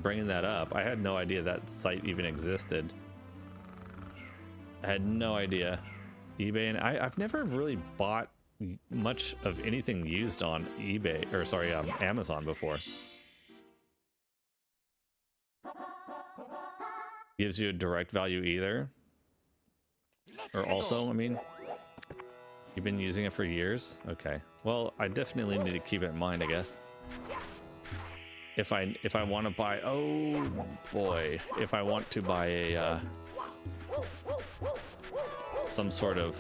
bringing that up. I had no idea that site even existed. I had no idea. eBay, and I've never really bought much of anything used on eBay, or sorry, Amazon before. Gives you a direct value either. Or also, I mean, you've been using it for years? Okay. Well, I definitely need to keep it in mind, I guess. If I want to buy, oh boy, if I want to buy a some sort of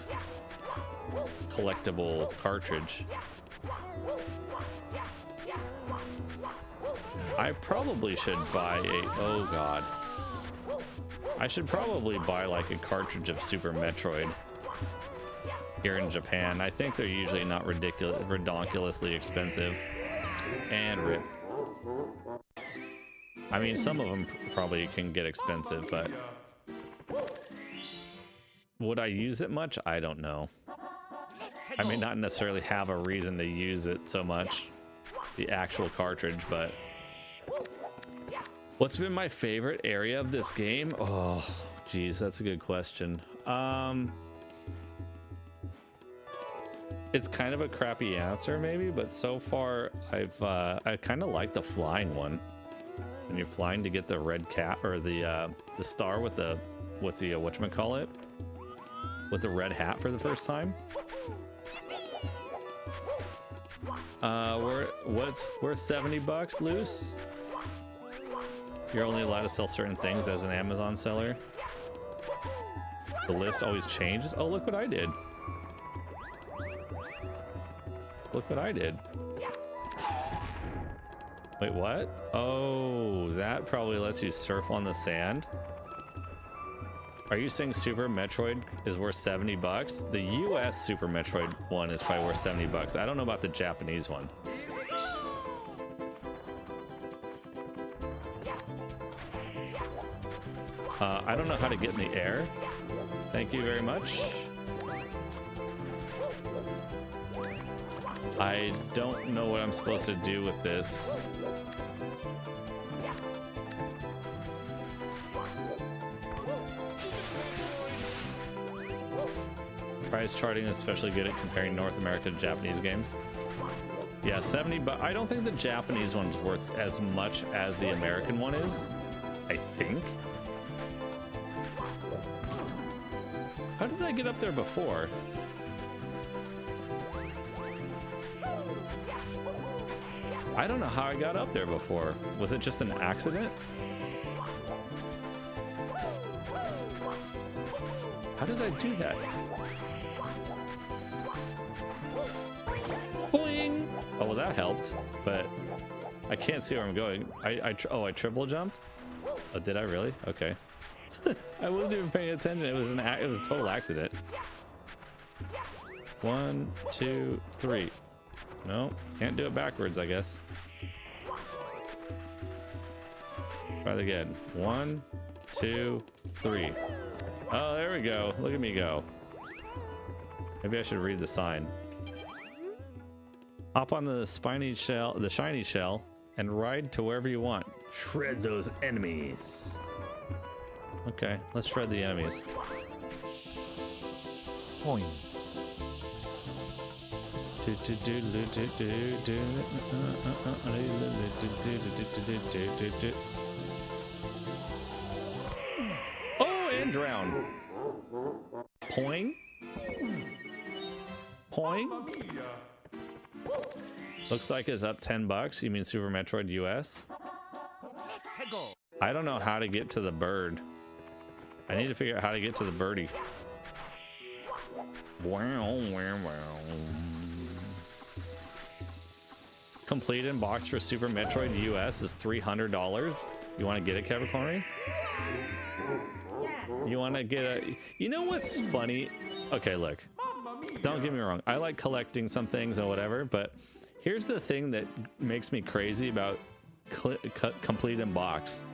collectible cartridge, I probably should buy a, oh god, I should probably buy like a cartridge of Super Metroid here in Japan. I think they're usually not ridiculously expensive. And rip. I mean, some of them probably can get expensive, but would I use it much? I don't know. I may not necessarily have a reason to use it so much, the actual cartridge, but what's been my favorite area of this game? Oh, geez, that's a good question. It's kind of a crappy answer maybe, but so far I kind of like the flying one. When you're flying to get the red cat or the star with the whatchamacallit, with the red hat for the first time. We're 70 bucks loose. You're only allowed to sell certain things as an Amazon seller. The list always changes. Oh, look what I did. Look what I did. Wait, what? Oh, that probably lets you surf on the sand. Are you saying Super Metroid is worth 70 bucks? The US Super Metroid one is probably worth 70 bucks. I don't know about the Japanese one. I don't know how to get in the air. Thank you very much. I don't know what I'm supposed to do with this. Price charting is especially good at comparing North America to Japanese games. Yeah, 70, but I don't think the Japanese one's worth as much as the American one is. I think. How did I get up there before? I don't know how I got up there before. Was it just an accident? How did I do that? Boing! Oh, well, that helped, but I can't see where I'm going. I triple jumped? Oh, did I really? Okay. I wasn't even paying attention. It was a total accident. 1, 2, 3. No, can't do it backwards, I guess. Try it again. 1, 2, 3. Oh, there we go. Look at me go. Maybe I should read the sign. Hop on the shiny shell, and ride to wherever you want. Shred those enemies. Okay, let's shred the enemies. Boing. Oh, and drown. Poing. Poing. Looks like it's up 10 bucks. You mean Super Metroid US? I don't know how to get to the bird. I need to figure out how to get to the birdie. Wow, wow, wow. Complete in box for Super Metroid US is $300. You want to get it, Capricorn? You want to get a... You know what's funny? Okay, look. Don't get me wrong. I like collecting some things and whatever, but here's the thing that makes me crazy about complete in box.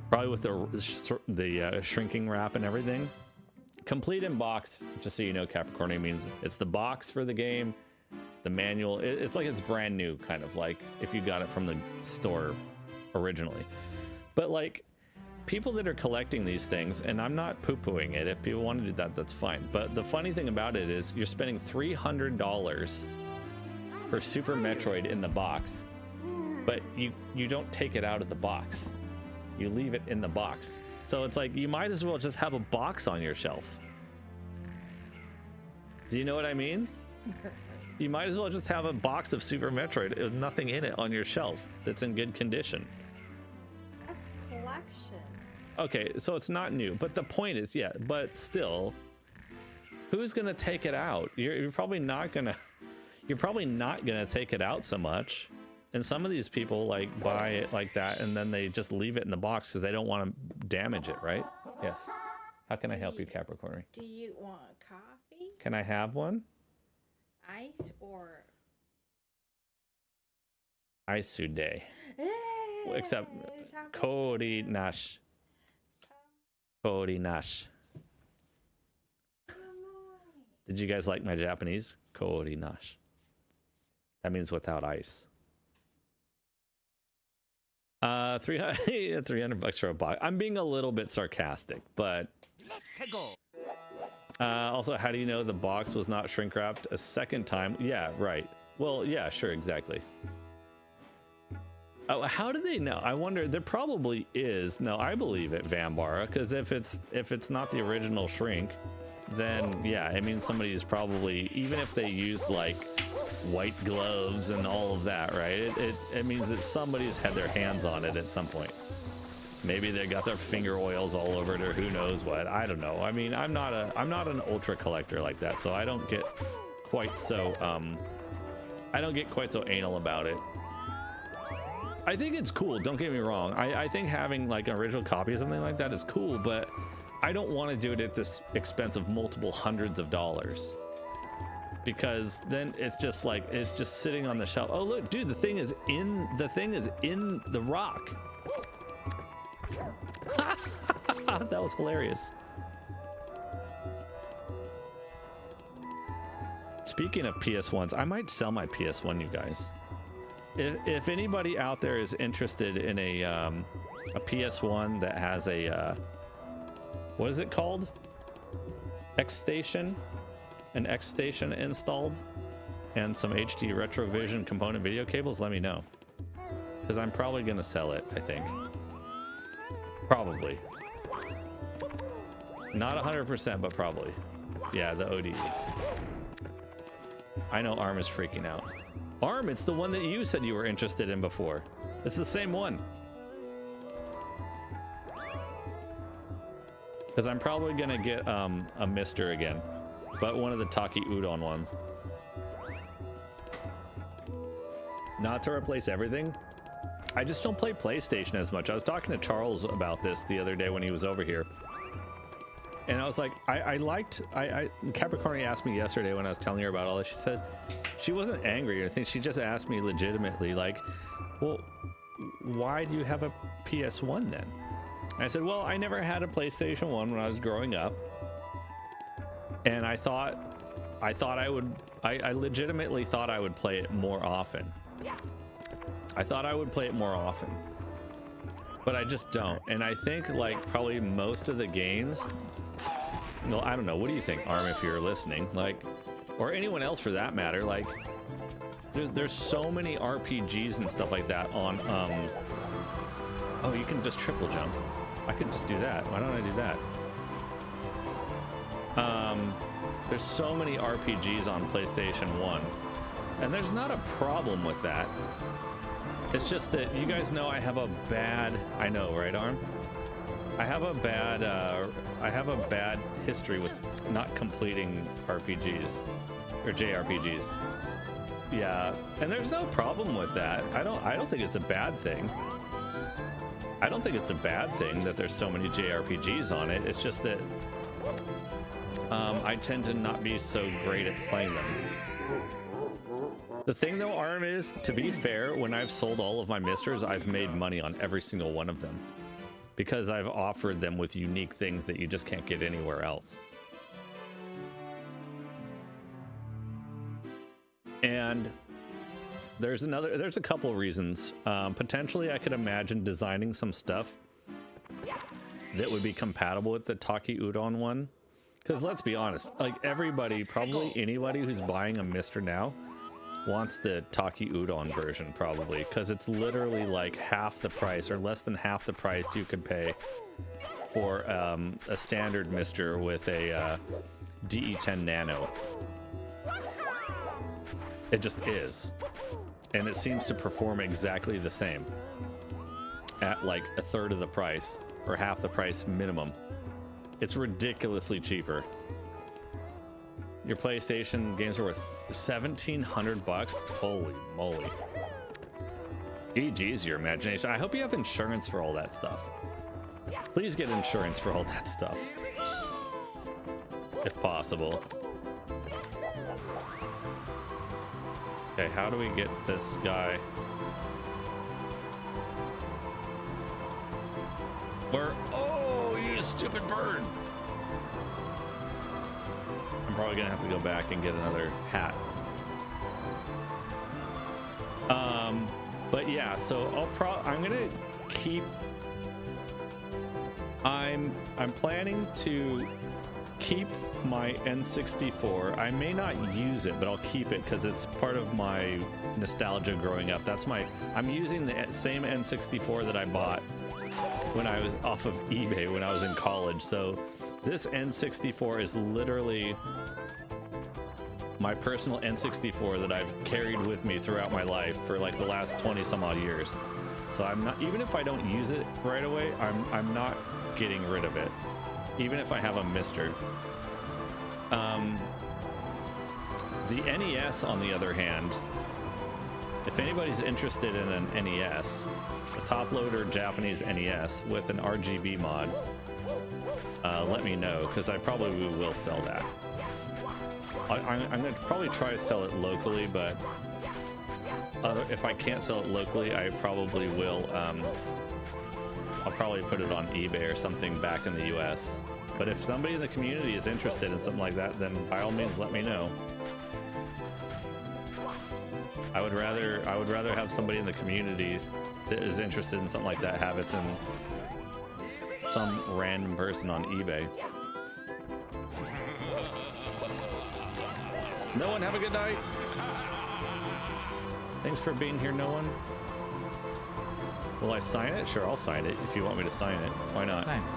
Probably with the shrinking wrap and everything. Complete in box, just so you know, Capricorn, means it's the box for the game, the manual. It's like it's brand new, kind of like if you got it from the store originally. But like people that are collecting these things, and I'm not poo-pooing it, if people want to do that, that's fine. But the funny thing about it is you're spending $300 for Super Metroid in the box, but you don't take it out of the box. You leave it in the box. So it's like you might as well just have a box on your shelf. Do you know what I mean? You might as well just have a box of Super Metroid with nothing in it on your shelf that's in good condition. That's collection. Okay, so it's not new, but the point is, yeah, but still, who's gonna take it out? You're probably not gonna take it out so much. And some of these people like buy it like that and then they just leave it in the box because they don't want to damage it, right? Yes. How can I help you, Capricorn? Do you want coffee? Can I have one? Ice or Ice day. Except Cody Nash. Cody Nash. Did you guys like my Japanese? Cody Nash. That means without ice. 300 bucks for a box. I'm being a little bit sarcastic, but also, how do you know the box was not shrink wrapped a second time? Yeah, right. Well, yeah, sure, exactly. Oh, how do they know? I wonder. There probably is. No, I believe it, Vambara, because if it's not the original shrink, then yeah, I mean somebody's probably, even if they used like white gloves and all of that, right? It means that somebody's had their hands on it at some point. Maybe they got their finger oils all over it, or who knows what. I don't know. I mean, I'm not an ultra collector like that, so I don't get quite so anal about it. I think it's cool, don't get me wrong. I think having like an original copy of something like that is cool, but I don't want to do it at this expense of multiple hundreds of dollars. Because then it's just like, it's just sitting on the shelf. Oh look, dude, the thing is in the rock. That was hilarious. Speaking of PS1s, I might sell my PS1, you guys. If anybody out there is interested in a PS1 that has a what is it called? X-Station? An X-Station installed and some HD Retrovision component video cables, let me know. Because I'm probably going to sell it, I think. Probably. Not 100%, but probably. Yeah, the ODE. I know Arm is freaking out. Arm, it's the one that you said you were interested in before. It's the same one. Because I'm probably going to get a Mister again. But one of the Taki Udon ones. Not to replace everything. I just don't play PlayStation as much. I was talking to Charles about this the other day when he was over here. And I was like, Capricorn asked me yesterday when I was telling her about all this. She said she wasn't angry or anything. She just asked me legitimately, like, well, why do you have a PS1 then? And I said, well, I never had a PlayStation 1 when I was growing up. And I legitimately thought I would play it more often. But I just don't. And I think like probably most of the games, well, I don't know. What do you think, Arm, if you're listening? Like, or anyone else for that matter, like there's so many RPGs and stuff like that on, oh, you can just triple jump. I could just do that. Why don't I do that? There's so many RPGs on PlayStation 1, and there's not a problem with that. It's just that you guys know I have a bad, I know, right, Arm? I have a bad history with not completing RPGs or JRPGs. Yeah, and there's no problem with that. I don't think it's a bad thing. I don't think it's a bad thing that there's so many JRPGs on it. It's just that I tend to not be so great at playing them. The thing though, Arm, is, to be fair, when I've sold all of my Misters, I've made money on every single one of them. Because I've offered them with unique things that you just can't get anywhere else. And there's a couple reasons. Potentially, I could imagine designing some stuff that would be compatible with the Taki Udon one. Because let's be honest, like everybody, probably anybody who's buying a Mister now wants the Taki Udon version, probably, because it's literally like half the price or less than half the price you could pay for a standard Mister with a DE10 Nano. It just is. And it seems to perform exactly the same at like a third of the price or half the price minimum. It's ridiculously cheaper. Your PlayStation games are worth $1,700. Holy moly. GG's your imagination. I hope you have insurance for all that stuff. Please get insurance for all that stuff. If possible. Okay, how do we get this guy? Where? Oh, you stupid bird! I'm probably gonna have to go back and get another hat. But yeah, so I'm gonna keep. I'm planning to keep my N64. I may not use it, but I'll keep it because it's part of my nostalgia growing up. I'm using the same N64 that I bought when I was off of eBay when I was in college. So this N64 is literally my personal N64 that I've carried with me throughout my life for like the last 20 some odd years. So I'm not, even if I don't use it right away, I'm not getting rid of it, even if I have a Mister. The NES, on the other hand, if anybody's interested in an NES, a top-loader Japanese NES with an RGB mod, let me know, because I probably will sell that. I'm going to probably try to sell it locally, but if I can't sell it locally, I probably will. I'll probably put it on eBay or something back in the US. But if somebody in the community is interested in something like that, then by all means let me know. I would rather have somebody in the community that is interested in something like that have it than some random person on eBay. No one, have a good night. Thanks for being here, no one. Will I sign it? Sure, I'll sign it if you want me to sign it. Why not? Thanks.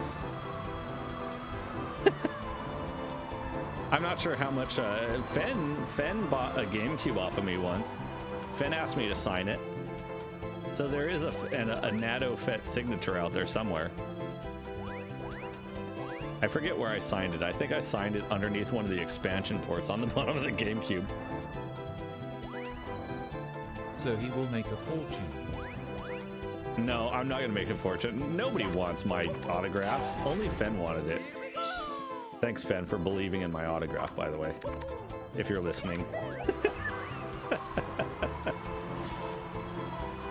I'm not sure how much Fen bought a GameCube off of me once. Fen asked me to sign it. So there is a Natto Fet signature out there somewhere. I forget where I signed it. I think I signed it underneath one of the expansion ports on the bottom of the GameCube. So he will make a fortune. No, I'm not going to make a fortune. Nobody wants my autograph. Only Fen wanted it. Thanks, Fen, for believing in my autograph, by the way. If you're listening.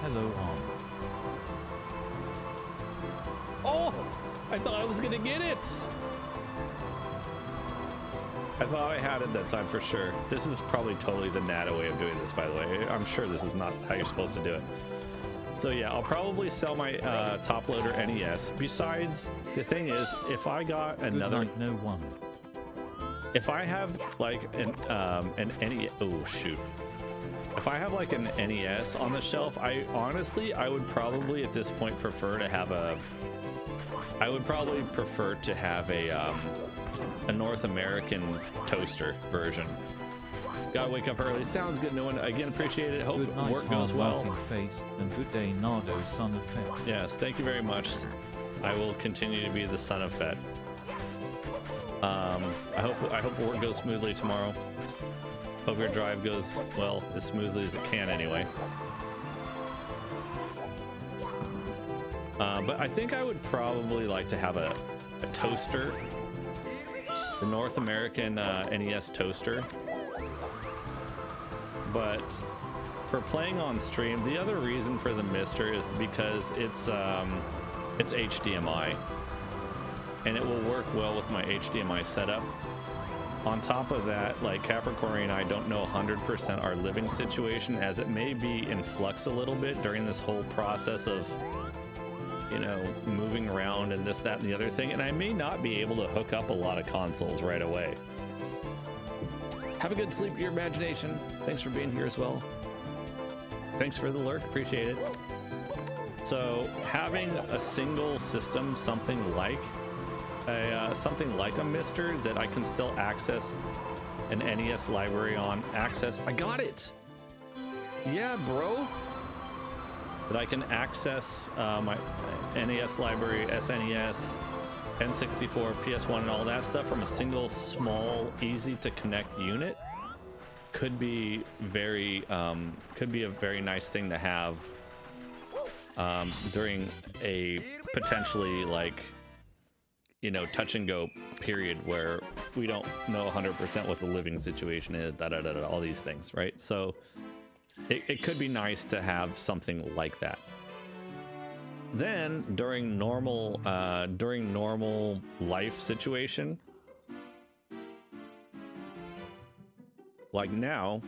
Hello, Arm. Oh! I thought I was going to get it! I thought I had it that time for sure. This is probably totally the Natto way of doing this, by the way. I'm sure this is not how you're supposed to do it. So yeah, I'll probably sell my top-loader NES. Besides, the thing is, if I got another... Good night, no one. If I have like an NES... Oh, shoot. If I have like an NES on the shelf, I would probably at this point prefer to have a... I would probably prefer to have a North American toaster version. Gotta wake up early. Sounds good. No one, again, appreciate it. Hope Good night, work goes well. Face, and good day, Nardo, son of Fet. Yes, thank you very much. I will continue to be the son of Fet. I hope work goes smoothly tomorrow. Hope your drive goes, well, as smoothly as it can anyway. But I think I would probably like to have a toaster. The North American NES toaster. But for playing on stream, the other reason for the Mister is because it's HDMI, and it will work well with my HDMI setup. On top of that, like Capricorn and I don't know 100% our living situation, as it may be in flux a little bit during this whole process of, you know, moving around and this, that, and the other thing. And I may not be able to hook up a lot of consoles right away. Have a good sleep of your imagination. Thanks for being here as well. Thanks for the lurk, appreciate it. So having a single system, something like a Mister that I can still access an NES library on. I got it. Yeah, bro. That I can access my NES library, SNES, N64, PS1, and all that stuff from a single, small, easy to connect unit could be a very nice thing to have during a potentially, like, you know, touch and go period where we don't know 100% what the living situation is, all these things, right? So it could be nice to have something like that. Then during normal life situation, like now,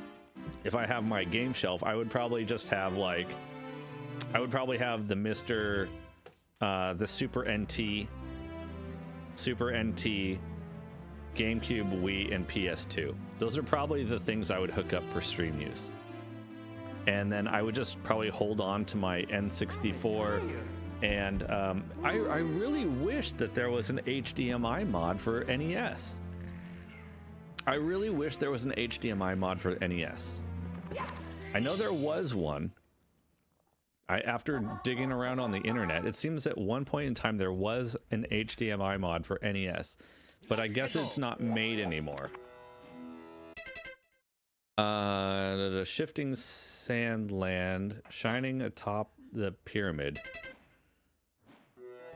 if I have my game shelf, I would probably just have the Mr. The Super NT, GameCube, Wii, and PS2. Those are probably the things I would hook up for stream use. And then I would just probably hold on to my N64. And I really wish that there was an HDMI mod for NES. I really wish there was an HDMI mod for NES. I know there was one. After digging around on the internet, it seems at one point in time there was an HDMI mod for NES, but I guess it's not made anymore. The shifting sand land shining atop the pyramid.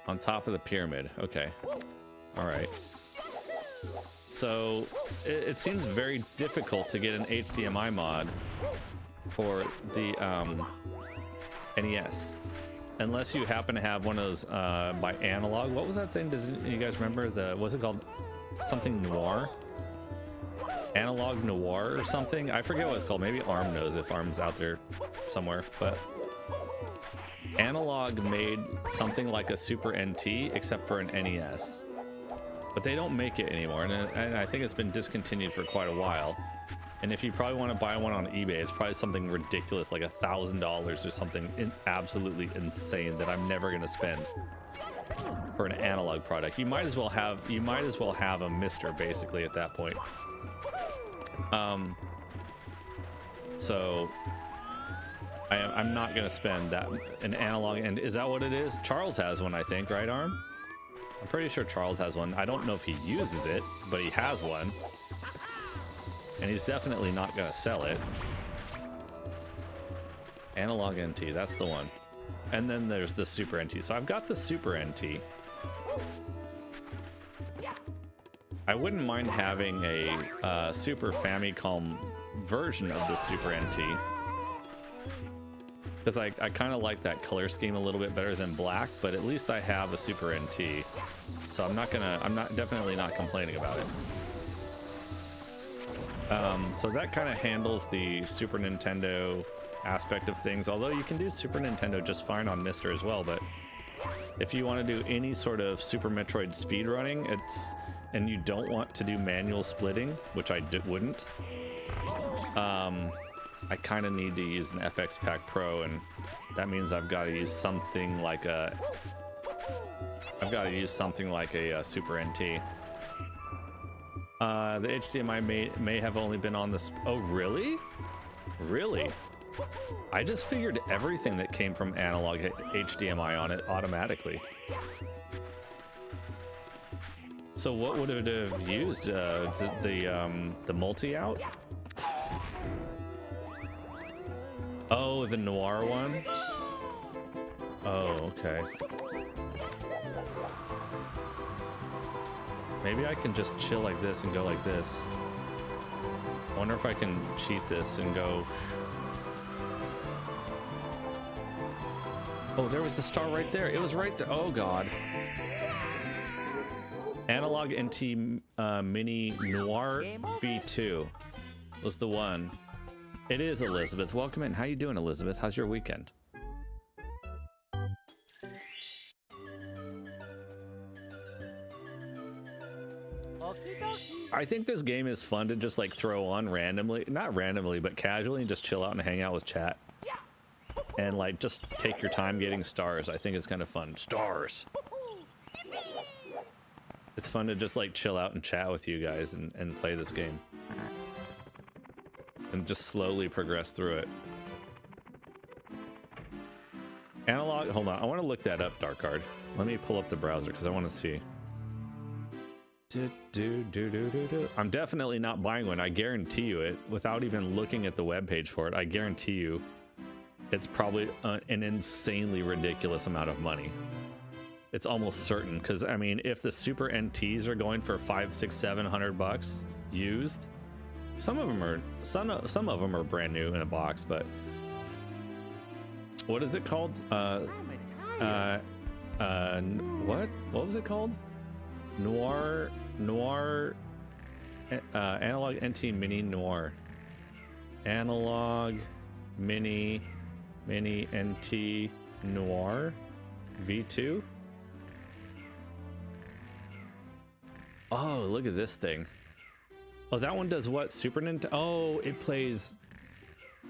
On top of the pyramid. Okay. All right. So it seems very difficult to get an HDMI mod for the NES, unless you happen to have one of those by Analog. What was that thing? Does you guys remember what's it called? Something Noir? Analog Noir or something? I forget what it's called. Maybe Arm knows if Arm's out there somewhere. But Analog made something like a Super NT, except for an NES. But they don't make it anymore, and I think it's been discontinued for quite a while. And if you probably want to buy one on eBay, it's probably something ridiculous, like $1,000 or something absolutely insane that I'm never going to spend for an Analog product. You might as well have a Mister basically at that point. So I'm not going to spend an Analog. And is that what it is? Charles has one, I think, right, Arm? I'm pretty sure Charles has one. I don't know if he uses it, but he has one. And he's definitely not going to sell it. Analog NT, that's the one. And then there's the Super NT. So I've got the Super NT. I wouldn't mind having a Super Famicom version of the Super NT. Because I kind of like that color scheme a little bit better than black, but at least I have a Super NT. So I'm definitely not complaining about it. So that kind of handles the Super Nintendo aspect of things, although you can do Super Nintendo just fine on Mister as well. But if you want to do any sort of Super Metroid speedrunning, and you don't want to do manual splitting, which I wouldn't, I kind of need to use an FX Pack Pro, and that means I've got to use something like a Super NT. The HDMI may have only been on this. Oh, really? Really? I just figured everything that came from Analog hit HDMI on it automatically. So what would it have used? The multi-out? Oh, the Noir one? Oh, okay. Maybe I can just chill like this and go like this. I wonder if I can cheat this and go... Oh, there was the star right there. It was right there. Oh, God. Analog NT Mini Noir V2 was the one. It is Elizabeth. Welcome in. How you doing, Elizabeth? How's your weekend? I think this game is fun to just like throw on randomly, not randomly, but casually, and just chill out and hang out with chat. And like just take your time getting stars. I think it's kind of fun. Stars. It's fun to just like chill out and chat with you guys and play this game. And just slowly progress through it. Analog, hold on. I want to look that up, Dark Card. Let me pull up the browser because I want to see. I'm definitely not buying one. I guarantee you it. Without even looking at the webpage for it, I guarantee you it's probably an insanely ridiculous amount of money. It's almost certain, because I mean, if the Super NTs are going for $500, $600, $700 used, some of them are brand new in a box. But what is it called? What was it called? Noir Analog NT Mini Noir. Analog Mini NT Noir V2. Oh, look at this thing. Oh, that one does what? Super Nintendo? Oh, it plays...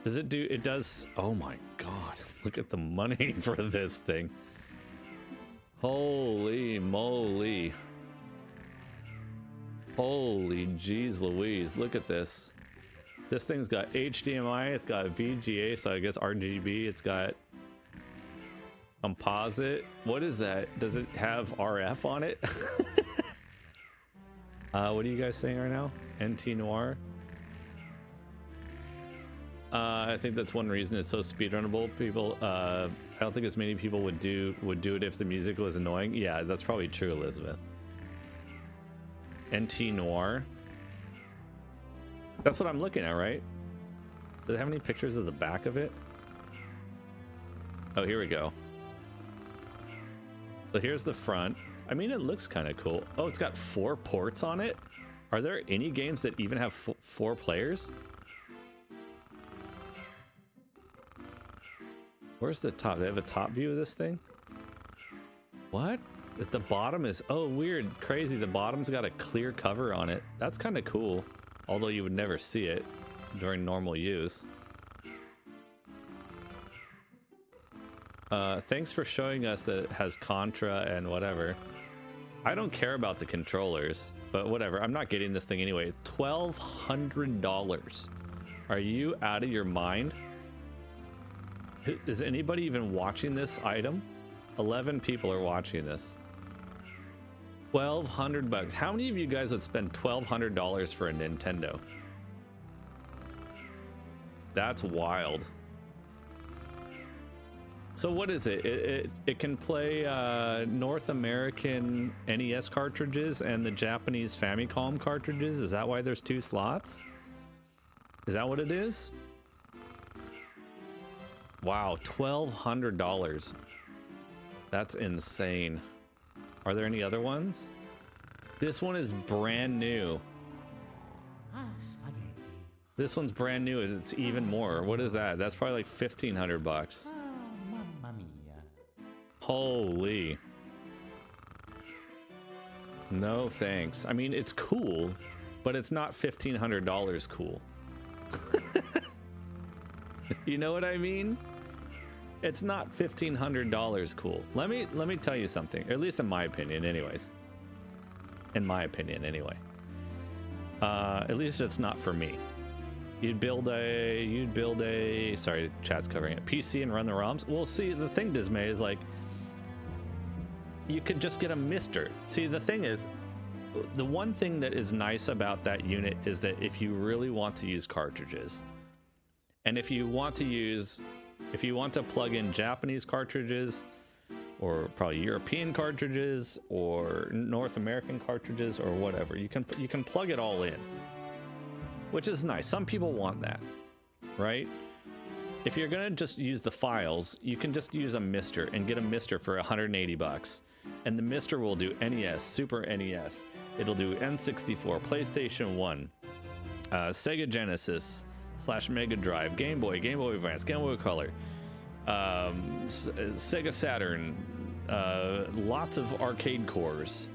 Does it do... It does... Oh my god. Look at the money for this thing. Holy moly. Holy jeez Louise. Look at this. This thing's got HDMI. It's got VGA, so I guess RGB. It's got... composite. What is that? Does it have RF on it? What are you guys saying right now? NT Noir? I think that's one reason it's so speedrunnable. People, I don't think as many people would do it if the music was annoying. Yeah, that's probably true, Elizabeth. NT Noir. That's what I'm looking at, right? Does it have any pictures of the back of it? Oh, here we go. So here's the front. I mean, it looks kind of cool. Oh, it's got 4 ports on it. Are there any games that even have 4 players? Where's the top? They have a top view of this thing? What? The bottom is... Oh, weird. Crazy. The bottom's got a clear cover on it. That's kind of cool. Although you would never see it during normal use. Thanks for showing us that it has Contra and whatever. I don't care about the controllers, but whatever. I'm not getting this thing anyway. $1,200. Are you out of your mind? Is anybody even watching this item? 11 people are watching this. $1,200. How many of you guys would spend $1,200 for a Nintendo? That's wild. So what is it? It can play North American NES cartridges and the Japanese Famicom cartridges. Is that why there's 2 slots? Is that what it is? Wow, $1,200. That's insane. Are there any other ones? This one is brand new. This one's brand new. It's even more. What is that? That's probably like $1,500. Holy. No thanks. I mean, it's cool, but it's not $1,500 cool. You know what I mean? It's not $1,500 cool. Let me tell you something, or at least in my opinion anyways. In my opinion anyway. At least it's not for me. You'd build a sorry, chat's covering it. PC and run the ROMs. Well, see, the thing, Dismay, is like you could just get a Mister. See, the thing is, the one thing that is nice about that unit is that if you really want to use cartridges, and if you want to plug in Japanese cartridges, or probably European cartridges, or North American cartridges, or whatever, you can plug it all in, which is nice. Some people want that, right? if you're gonna just use the files, you can just use a Mister and get a Mister for 180 bucks. And the Mister will do NES, Super NES. It'll do N64, PlayStation 1, Sega Genesis / Mega Drive, Game Boy, Game Boy Advance, Game Boy Color, Sega Saturn, lots of arcade cores.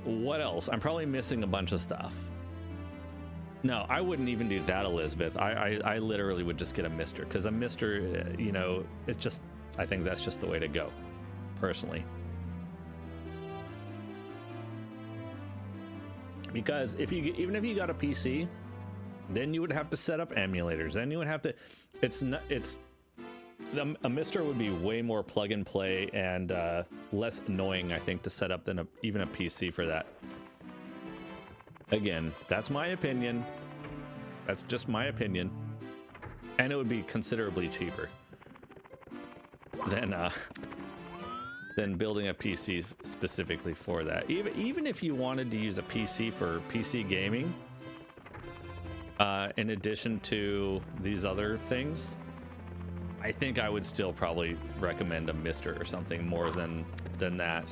What else? I'm probably missing a bunch of stuff. No, I wouldn't even do that, Elizabeth. I literally would just get a Mister, because a Mister, you know, it's just, I think that's just the way to go, personally. Because if you even if you got a PC, then you would have to set up emulators. Then you would have to. A Mister would be way more plug and play and less annoying, I think, to set up than even a PC for that. Again, that's my opinion. That's just my opinion, and it would be considerably cheaper than building a PC specifically for that. Even if you wanted to use a PC for PC gaming, in addition to these other things, I think I would still probably recommend a Mister or something more than that.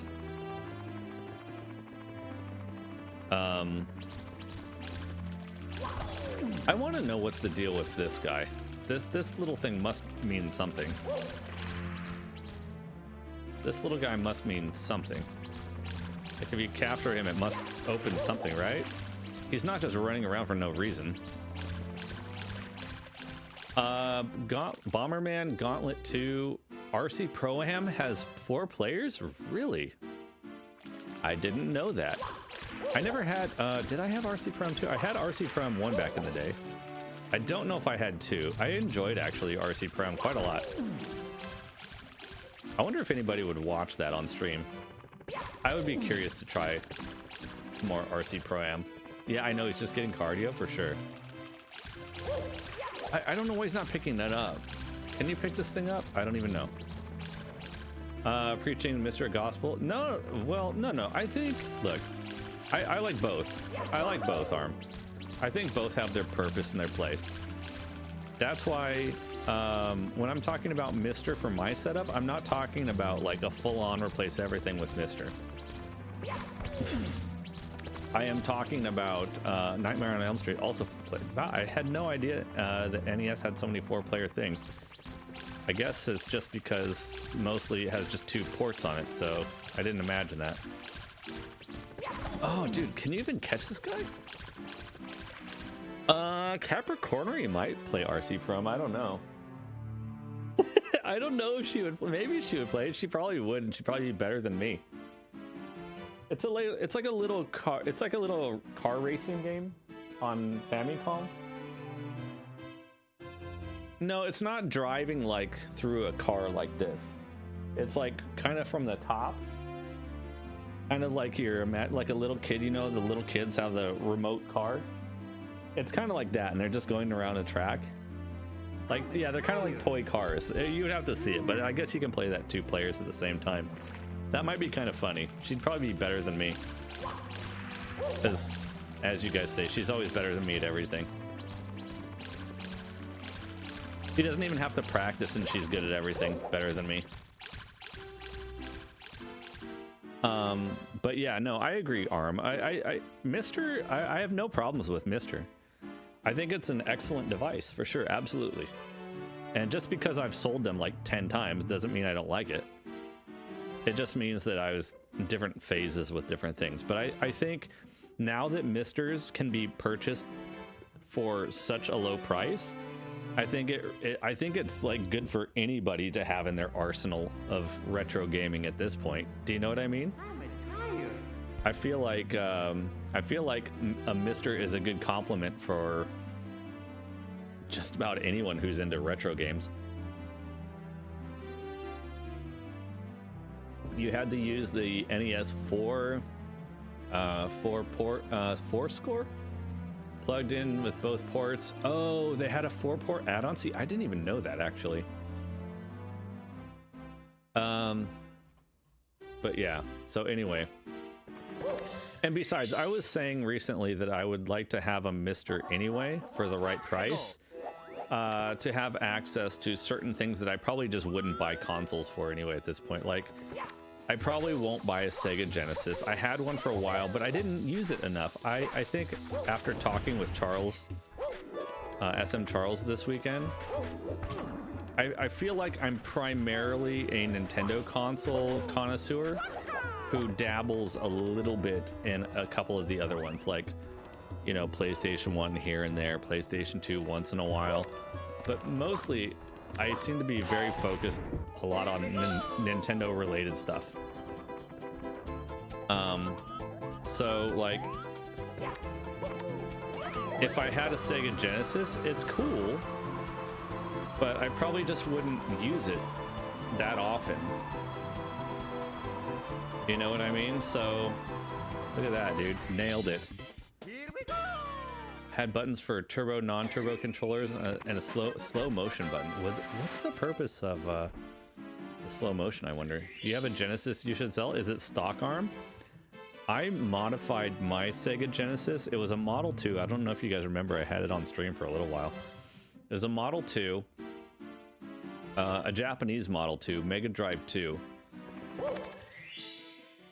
I want to know what's the deal with this guy. This little thing must mean something. This little guy must mean something. Like if you capture him, it must open something, right? He's not just running around for no reason. Bomberman Gauntlet 2 RC Pro-Am has 4 players? Really? I didn't know that. I never had, did I have RC Pro-Am 2? I had RC Pro-Am 1 back in the day. I don't know if I had 2. I enjoyed actually RC Pro-Am quite a lot. I wonder if anybody would watch that on stream. I would be curious to try some more RC Pro-Am. Yeah, I know he's just getting cardio for sure. I don't know why he's not picking that up. Can you pick this thing up? I don't even know. Preaching Mr. Gospel? No, well, no. I think, look, I like both. I like both, Arm. I think both have their purpose and their place. That's why when I'm talking about Mister for my setup, I'm not talking about like a full-on replace everything with Mister. I am talking about Nightmare on Elm Street also played. Wow, I had no idea that NES had so many 4-player things. I guess it's just because mostly it has just 2 ports on it, so I didn't imagine that. Oh, dude, can you even catch this guy? Capricornery might play RC Prom. I don't know. I don't know if she would. Maybe she would play it. She probably would, and she'd probably be better than me. It's like a little car. It's like a little car racing game on Famicom. No, it's not driving like through a car like this. It's like kind of from the top. Kind of like you're like a little kid, you know, the little kids have the remote car. It's kind of like that, and they're just going around a track. Like, yeah, they're kind of like toy cars. You would have to see it, but I guess you can play that 2 players at the same time. That might be kind of funny. She'd probably be better than me. As you guys say, she's always better than me at everything. She doesn't even have to practice, and she's good at everything better than me. But yeah, no, I agree, Arm. Mister, I have no problems with Mister. I think it's an excellent device for sure, absolutely. And just because I've sold them like 10 times doesn't mean I don't like it. It just means that I was in different phases with different things. But I think now that Misters can be purchased for such a low price, I think it's like good for anybody to have in their arsenal of retro gaming at this point. Do you know what I mean? I feel like a Mister is a good compliment for just about anyone who's into retro games. You had to use the NES 4 score plugged in with both ports. Oh, they had a 4-port add-on. See, I didn't even know that actually. But yeah. So anyway. And besides, I was saying recently that I would like to have a Mister anyway for the right price. to have access to certain things that I probably just wouldn't buy consoles for anyway at this point. Like, I probably won't buy a Sega Genesis. I had one for a while, but I didn't use it enough. I think after talking with Charles, SM Charles this weekend, I feel like I'm primarily a Nintendo console connoisseur who dabbles a little bit in a couple of the other ones, like, you know, PlayStation 1 here and there, PlayStation 2 once in a while. But mostly, I seem to be very focused a lot on Nintendo related stuff. So like, if I had a Sega Genesis, it's cool, but I probably just wouldn't use it that often. You know what I mean? So look at that, dude. Nailed it. Had buttons for turbo, non-turbo controllers, and a slow motion button. What's the purpose of the slow motion, I wonder? Do you have a Genesis you should sell? Is it stock ARM? I modified my Sega Genesis. It was a Model 2. I don't know if you guys remember. I had it on stream for a little while. It was a Model 2, a Japanese Model 2, Mega Drive 2.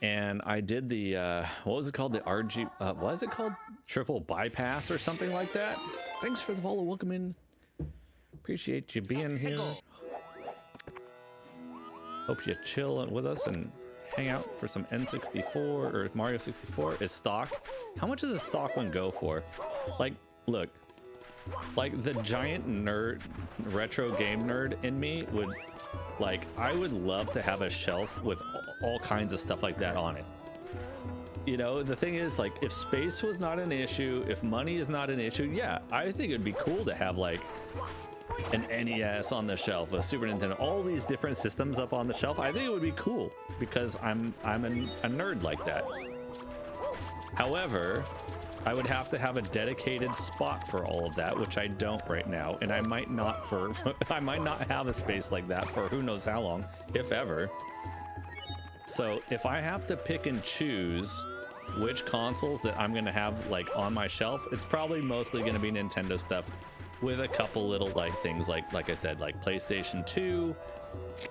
And I did the, what was it called? The RG, what is it called? Triple bypass or something like that? Thanks for the follow. Welcome in. Appreciate you being here. Hope you chill with us and hang out for some N64 or Mario 64. It's stock. How much does a stock one go for? Like, look, like the giant nerd, retro game nerd in me would, like, I would love to have a shelf with all kinds of stuff like that on it. You know, the thing is, like, if space was not an issue, if money is not an issue, yeah, I think it'd be cool to have like an NES on the shelf, a Super Nintendo, all these different systems up on the shelf. I think it would be cool because I'm a nerd like that. However, I would have to have a dedicated spot for all of that, which I don't right now, and I might not I might not have a space like that for who knows how long, if ever. So if I have to pick and choose which consoles that I'm gonna have like on my shelf, it's probably mostly gonna be Nintendo stuff, with a couple little like things like I said, like PlayStation 2.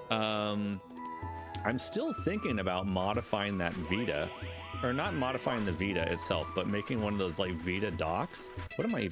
I'm still thinking about modifying that Vita, or not modifying the Vita itself, but making one of those like Vita docks. What am I even